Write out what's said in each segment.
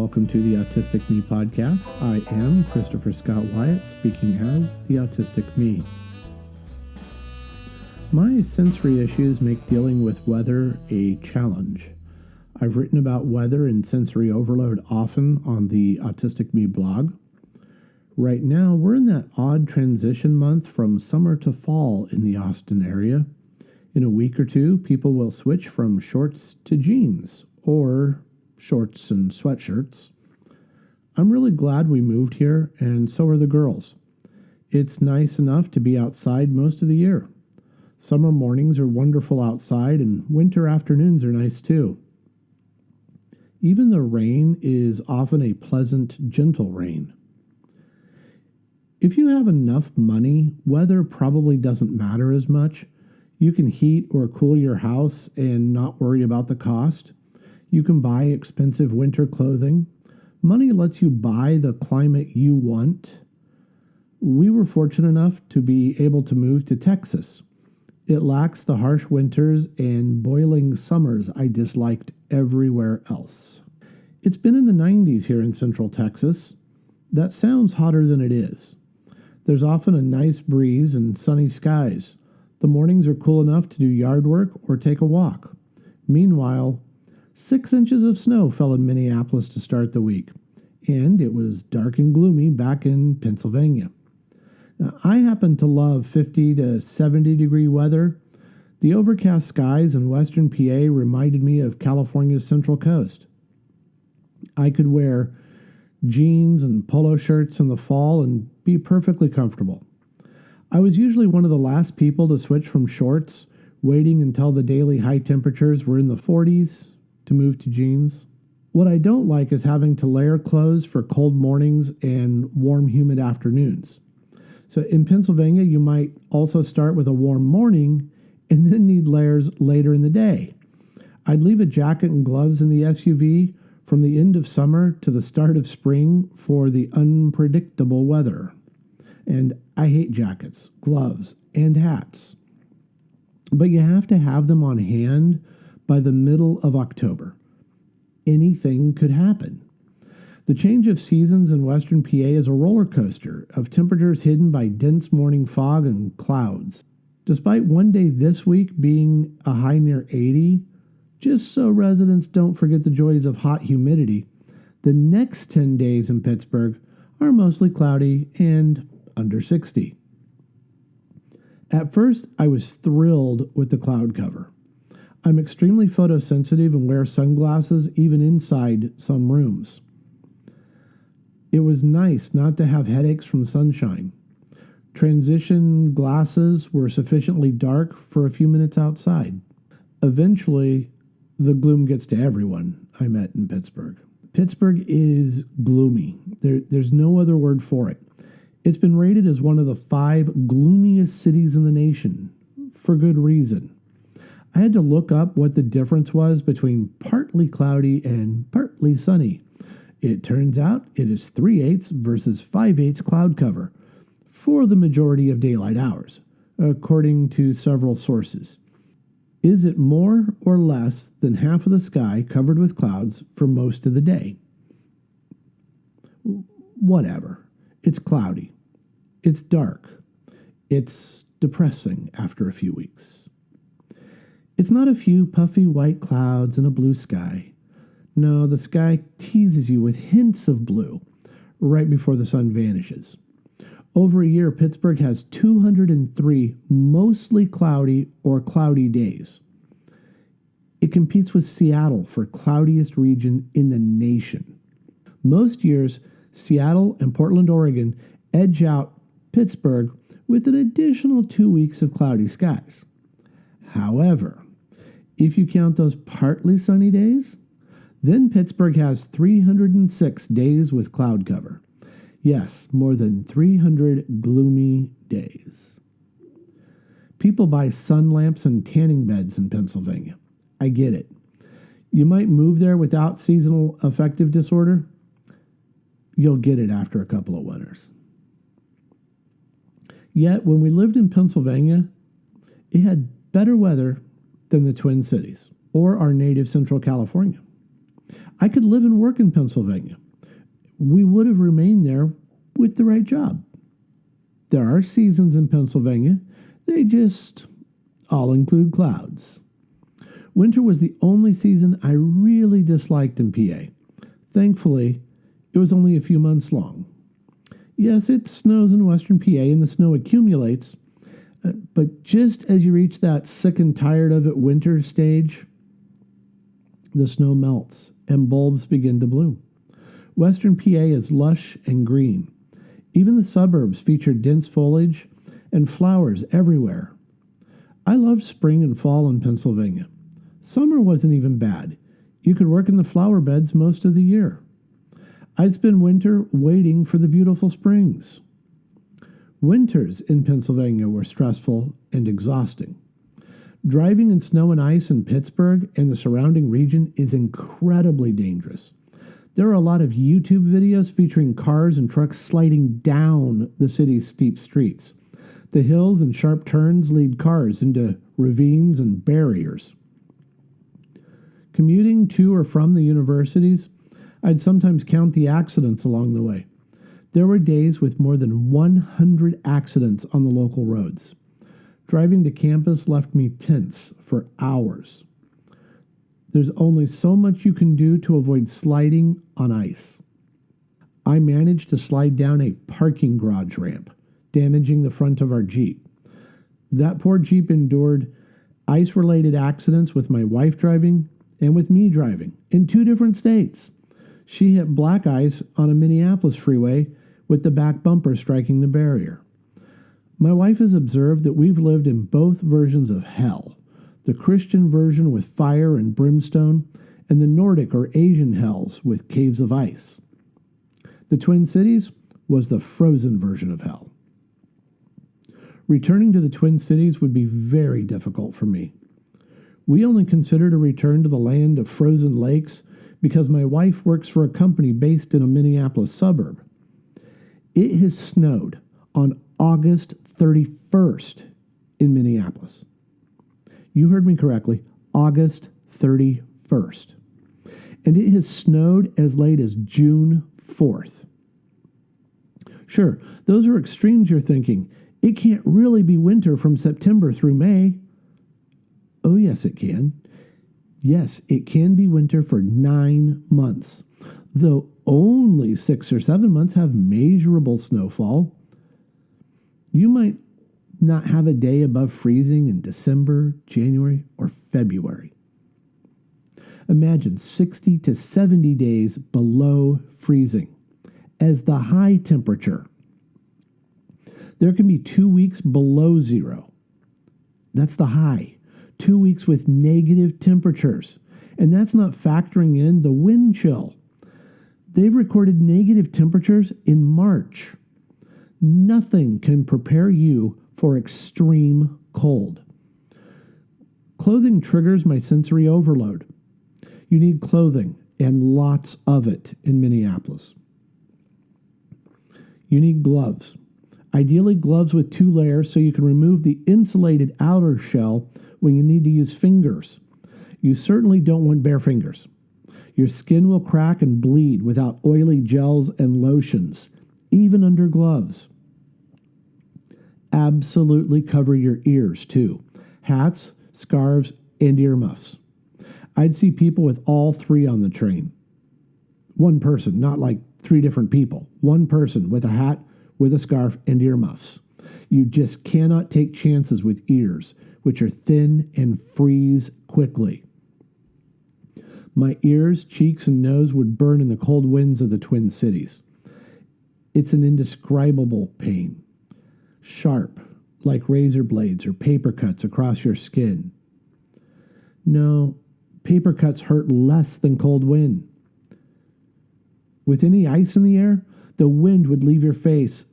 welcome to the Autistic Me podcast. I am Christopher Scott Wyatt, speaking as the Autistic Me. My sensory issues make dealing with weather a challenge. I've written about weather and sensory overload often on the Autistic Me blog. Right now, we're in that odd transition month from summer to fall in the Austin area. In a week or two, people will switch from shorts to jeans, or shorts and sweatshirts. I'm really glad we moved here, and so are the girls. It's nice enough to be outside most of the year. Summer mornings are wonderful outside, and winter afternoons are nice too. Even the rain is often a pleasant, gentle rain. If you have enough money, weather probably doesn't matter as much. You can heat or cool your house and not worry about the cost. You can buy expensive winter clothing. Money lets you buy the climate you want. We were fortunate enough to be able to move to Texas. It lacks the harsh winters and boiling summers I disliked everywhere else. It's been in the 90s here in Central Texas. That sounds hotter than it is. There's often a nice breeze and sunny skies. The mornings are cool enough to do yard work or take a walk. Meanwhile, 6 inches of snow fell in Minneapolis to start the week, and it was dark and gloomy back in Pennsylvania. Now, I happen to love 50 to 70 degree weather. The overcast skies in western PA reminded me of California's Central Coast. I could wear jeans and polo shirts in the fall and be perfectly comfortable. I was usually one of the last people to switch from shorts, waiting until the daily high temperatures were in the 40s to move to jeans. What I don't like is having to layer clothes for cold mornings and warm, humid afternoons. So in Pennsylvania, you might also start with a warm morning and then need layers later in the day. I'd leave a jacket and gloves in the SUV from the end of summer to the start of spring for the unpredictable weather. And I hate jackets, gloves, and hats. But you have to have them on hand by the middle of October. Anything could happen. The change of seasons in western PA is a roller coaster of temperatures hidden by dense morning fog and clouds. Despite one day this week being a high near 80, just so residents don't forget the joys of hot humidity, the next 10 days in Pittsburgh are mostly cloudy and under 60. At first, I was thrilled with the cloud cover. I'm extremely photosensitive and wear sunglasses even inside some rooms. It was nice not to have headaches from sunshine. Transition glasses were sufficiently dark for a few minutes outside. Eventually, the gloom gets to everyone I met in Pittsburgh. Pittsburgh is gloomy. There's no other word for it. It's been rated as one of the 5 gloomiest cities in the nation, for good reason. I had to look up what the difference was between partly cloudy and partly sunny. It turns out it is 3/8 versus 5/8 cloud cover for the majority of daylight hours, according to several sources. Is it more or less than half of the sky covered with clouds for most of the day? Whatever. It's cloudy. It's dark. It's depressing after a few weeks. It's not a few puffy white clouds and a blue sky. No, the sky teases you with hints of blue right before the sun vanishes. Over a year, Pittsburgh has 203 mostly cloudy or cloudy days. It competes with Seattle for cloudiest region in the nation. Most years, Seattle and Portland, Oregon edge out Pittsburgh with an additional 2 weeks of cloudy skies. However, if you count those partly sunny days, then Pittsburgh has 306 days with cloud cover. Yes, more than 300 gloomy days. People buy sun lamps and tanning beds in Pennsylvania. I get it. You might move there without seasonal affective disorder. You'll get it after a couple of winters. Yet, when we lived in Pennsylvania, it had better weather than the Twin Cities or our native Central California. I could live and work in Pennsylvania. We would have remained there with the right job. There are seasons in Pennsylvania. They just all include clouds. Winter was the only season I really disliked in PA. Thankfully, it was only a few months long. Yes, it snows in western PA and the snow accumulates, but just as you reach that sick and tired of it winter stage, the snow melts and bulbs begin to bloom. Western PA is lush and green. Even the suburbs feature dense foliage and flowers everywhere. I love spring and fall in Pennsylvania. Summer wasn't even bad. You could work in the flower beds most of the year. I'd spend winter waiting for the beautiful springs. Winters in Pennsylvania were stressful and exhausting. Driving in snow and ice in Pittsburgh and the surrounding region is incredibly dangerous. There are a lot of YouTube videos featuring cars and trucks sliding down the city's steep streets. The hills and sharp turns lead cars into ravines and barriers. Commuting to or from the universities, I'd sometimes count the accidents along the way. There were days with more than 100 accidents on the local roads. Driving to campus left me tense for hours. There's only so much you can do to avoid sliding on ice. I managed to slide down a parking garage ramp, damaging the front of our Jeep. That poor Jeep endured ice-related accidents with my wife driving and with me driving in 2 different states. She hit black ice on a Minneapolis freeway with the back bumper striking the barrier. My wife has observed that we've lived in both versions of hell, the Christian version with fire and brimstone, and the Nordic or Asian hells with caves of ice. The Twin Cities was the frozen version of hell. Returning to the Twin Cities would be very difficult for me. We only considered a return to the land of frozen lakes because my wife works for a company based in a Minneapolis suburb. It has snowed on August 31st in Minneapolis. You heard me correctly, August 31st. And it has snowed as late as June 4th. Sure, those are extremes you're thinking. It can't really be winter from September through May. Oh, yes, it can. Yes, it can be winter for 9 months, though only 6 or 7 months have measurable snowfall. You might not have a day above freezing in December, January, or February. Imagine 60 to 70 days below freezing as the high temperature. There can be 2 weeks below zero. That's the high. 2 weeks with negative temperatures. And that's not factoring in the wind chill. They've recorded negative temperatures in March. Nothing can prepare you for extreme cold. Clothing triggers my sensory overload. You need clothing, and lots of it in Minneapolis. You need gloves. Ideally gloves with 2 layers so you can remove the insulated outer shell when you need to use fingers. You certainly don't want bare fingers. Your skin will crack and bleed without oily gels and lotions, even under gloves. Absolutely cover your ears too. Hats, scarves, and earmuffs. I'd see people with all 3 on the train. One person, not like 3 different people. One person with a hat, with a scarf, and earmuffs. You just cannot take chances with ears, which are thin and freeze quickly. My ears, cheeks, and nose would burn in the cold winds of the Twin Cities. It's an indescribable pain. Sharp, like razor blades or paper cuts across your skin. No, paper cuts hurt less than cold wind. With any ice in the air, the wind would leave your face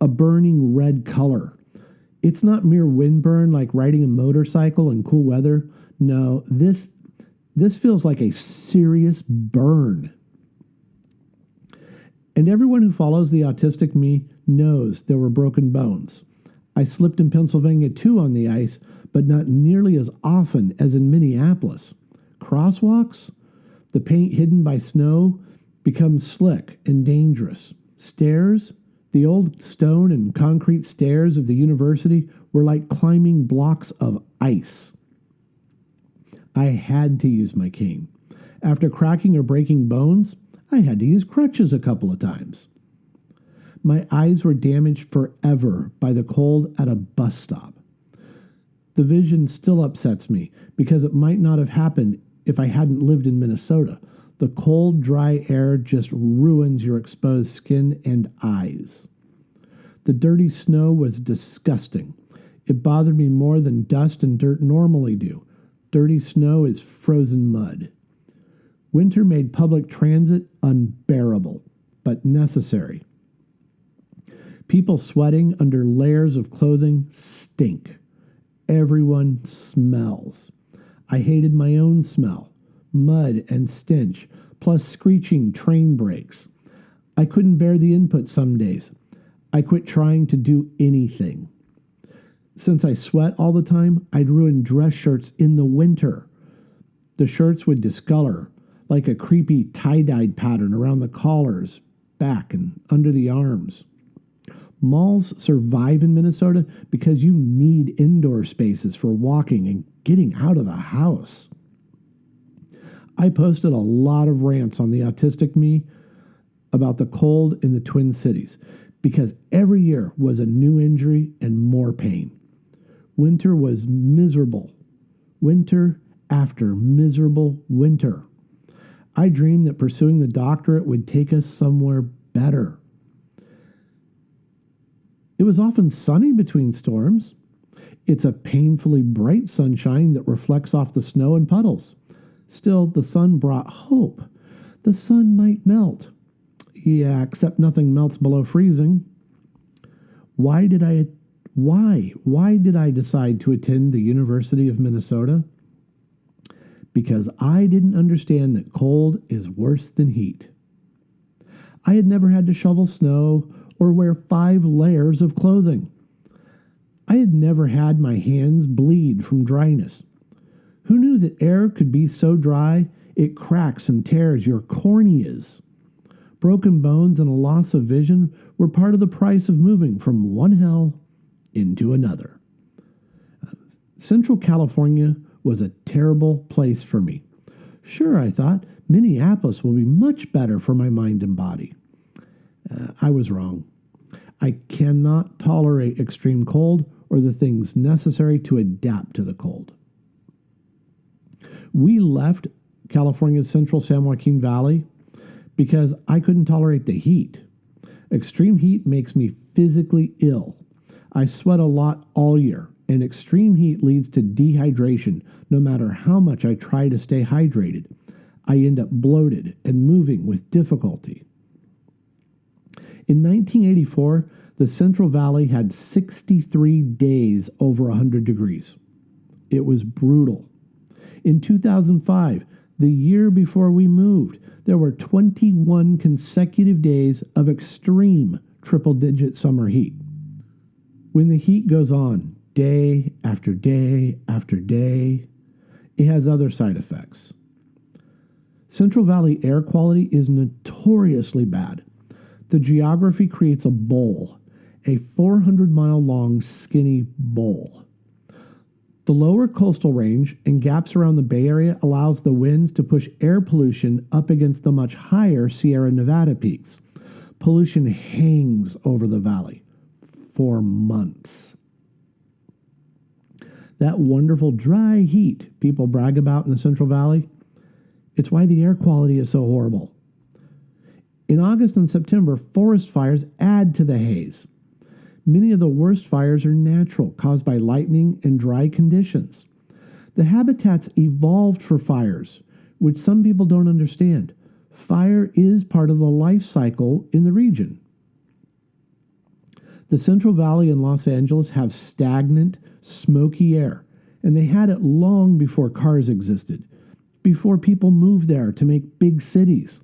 a burning red color. It's not mere wind burn like riding a motorcycle in cool weather. No, this feels like a serious burn. And everyone who follows the autistic me knows there were broken bones. I slipped in Pennsylvania too on the ice, but not nearly as often as in Minneapolis. Crosswalks? The paint hidden by snow becomes slick and dangerous. Stairs, the old stone and concrete stairs of the university were like climbing blocks of ice. I had to use my cane. After cracking or breaking bones, I had to use crutches a couple of times. My eyes were damaged forever by the cold at a bus stop. The vision still upsets me because it might not have happened if I hadn't lived in Minnesota. The cold, dry air just ruins your exposed skin and eyes. The dirty snow was disgusting. It bothered me more than dust and dirt normally do. Dirty snow is frozen mud. Winter made public transit unbearable, but necessary. People sweating under layers of clothing stink. Everyone smells. I hated my own smell, mud and stench, plus screeching train brakes. I couldn't bear the input some days. I quit trying to do anything. Since I sweat all the time, I'd ruin dress shirts in the winter. The shirts would discolor, like a creepy tie-dyed pattern around the collars, back, and under the arms. Malls survive in Minnesota because you need indoor spaces for walking and getting out of the house. I posted a lot of rants on the Autistic Me about the cold in the Twin Cities because every year was a new injury and more pain. Winter was miserable. Winter after miserable winter. I dreamed that pursuing the doctorate would take us somewhere better. It was often sunny between storms. It's a painfully bright sunshine that reflects off the snow and puddles. Still, the sun brought hope. The sun might melt. Yeah, except nothing melts below freezing. Why did I decide to attend the University of Minnesota? Because I didn't understand that cold is worse than heat. I had never had to shovel snow or wear 5 layers of clothing. I had never had my hands bleed from dryness. Who knew that air could be so dry it cracks and tears your corneas? Broken bones and a loss of vision were part of the price of moving from one hell into another. Central California was a terrible place for me. Sure, I thought, Minneapolis will be much better for my mind and body. I was wrong. I cannot tolerate extreme cold or the things necessary to adapt to the cold. We left California's central San Joaquin Valley because I couldn't tolerate the heat. Extreme heat makes me physically ill. I sweat a lot all year, and extreme heat leads to dehydration no matter how much I try to stay hydrated. I end up bloated and moving with difficulty. In 1984, the Central Valley had 63 days over 100 degrees. It was brutal. In 2005, the year before we moved, there were 21 consecutive days of extreme triple-digit summer heat. When the heat goes on day after day after day, it has other side effects. Central Valley air quality is notoriously bad. The geography creates a bowl, a 400-mile-long skinny bowl. The lower coastal range and gaps around the Bay Area allows the winds to push air pollution up against the much higher Sierra Nevada peaks. Pollution hangs over the valley for months. That wonderful dry heat people brag about in the Central Valley, it's why the air quality is so horrible. In August and September, forest fires add to the haze. Many of the worst fires are natural, caused by lightning and dry conditions. The habitats evolved for fires, which some people don't understand. Fire is part of the life cycle in the region. The Central Valley and Los Angeles have stagnant, smoky air, and they had it long before cars existed, before people moved there to make big cities.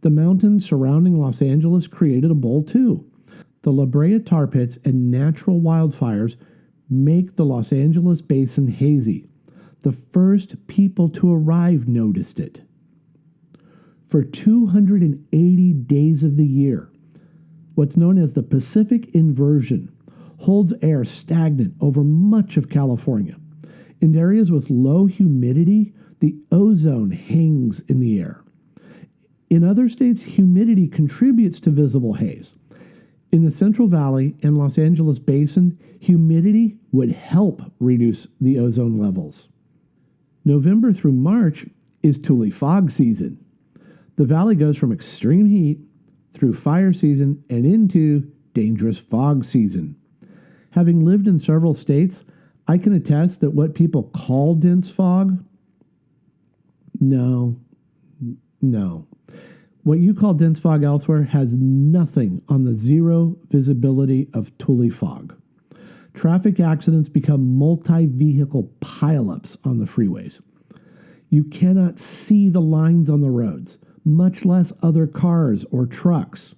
The mountains surrounding Los Angeles created a bowl too. The La Brea tar pits and natural wildfires make the Los Angeles basin hazy. The first people to arrive noticed it. for 280 days of the year. What's known as the Pacific inversion holds air stagnant over much of California. In areas with low humidity, the ozone hangs in the air. In other states, humidity contributes to visible haze. In the Central Valley and Los Angeles basin, humidity would help reduce the ozone levels. November through March is Tule fog season. The valley goes from extreme heat through fire season and into dangerous fog season. Having lived in several states, I can attest that what people call dense fog, no. What you call dense fog elsewhere has nothing on the zero visibility of Tule fog. Traffic accidents become multi-vehicle pileups on the freeways. You cannot see the lines on the roads, much less other cars or trucks.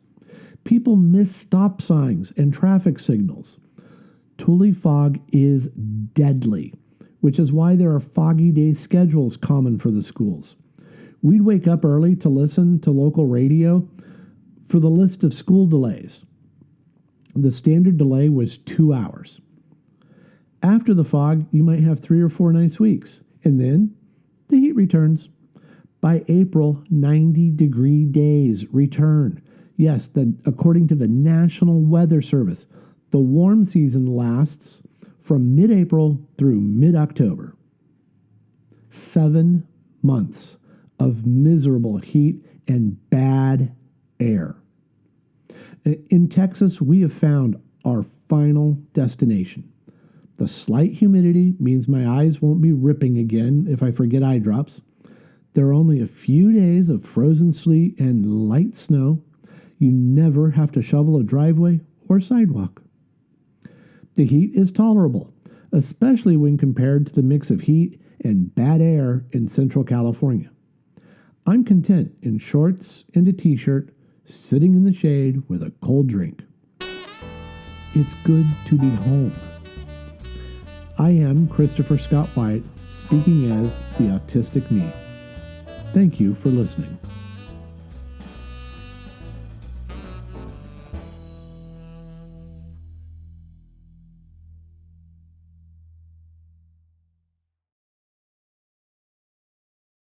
People miss stop signs and traffic signals. Tule fog is deadly, which is why there are foggy day schedules common for the schools. We'd wake up early to listen to local radio for the list of school delays. The standard delay was 2 hours. After the fog, you might have 3 or 4 nice weeks, and then the heat returns. By April, 90-degree days return. Yes, according to the National Weather Service, the warm season lasts from mid-April through mid-October. 7 months of miserable heat and bad air. In Texas, we have found our final destination. The slight humidity means my eyes won't be ripping again if I forget eye drops. There are only a few days of frozen sleet and light snow. You never have to shovel a driveway or sidewalk. The heat is tolerable, especially when compared to the mix of heat and bad air in Central California. I'm content in shorts and a t-shirt, sitting in the shade with a cold drink. It's good to be home. I am Christopher Scott White, speaking as the autistic me. Thank you for listening.